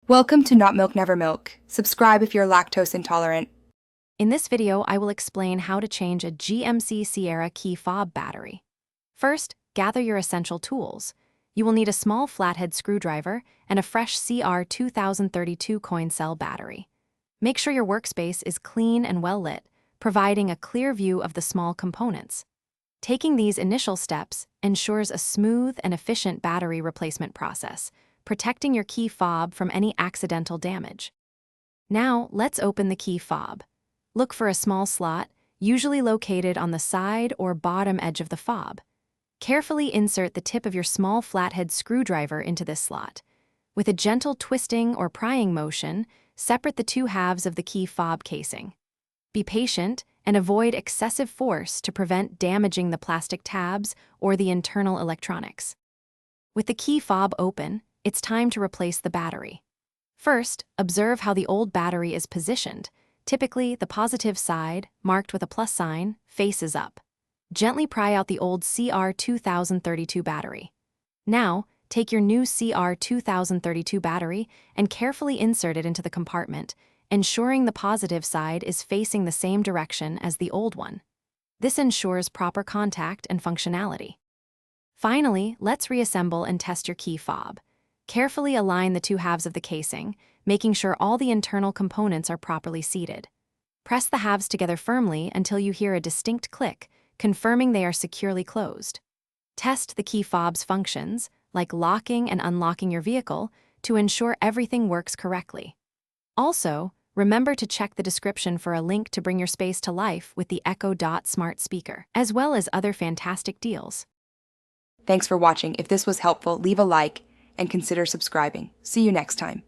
Welcome to Not Milk Never Milk. Subscribe if you're lactose intolerant. In this video, I will explain how to change a GMC Sierra key fob battery. First, gather your essential tools. You will need a small flathead screwdriver and a fresh CR2032 coin cell battery. Make sure your workspace is clean and well lit, providing a clear view of the small components. Taking these initial steps ensures a smooth and efficient battery replacement process, protecting your key fob from any accidental damage. Now, let's open the key fob. Look for a small slot, usually located on the side or bottom edge of the fob. Carefully insert the tip of your small flathead screwdriver into this slot. With a gentle twisting or prying motion, separate the two halves of the key fob casing. Be patient and avoid excessive force to prevent damaging the plastic tabs or the internal electronics. With the key fob open, it's time to replace the battery. First, observe how the old battery is positioned. Typically, the positive side, marked with a plus sign, faces up. Gently pry out the old CR2032 battery. Now, take your new CR2032 battery and carefully insert it into the compartment, ensuring the positive side is facing the same direction as the old one. This ensures proper contact and functionality. Finally, let's reassemble and test your key fob. Carefully align the two halves of the casing, making sure all the internal components are properly seated. Press the halves together firmly until you hear a distinct click, confirming they are securely closed. Test the key fob's functions, like locking and unlocking your vehicle, to ensure everything works correctly. Also, remember to check the description for a link to bring your space to life with the Echo Dot smart speaker, as well as other fantastic deals. Thanks for watching. If this was helpful, leave a like and consider subscribing. See you next time.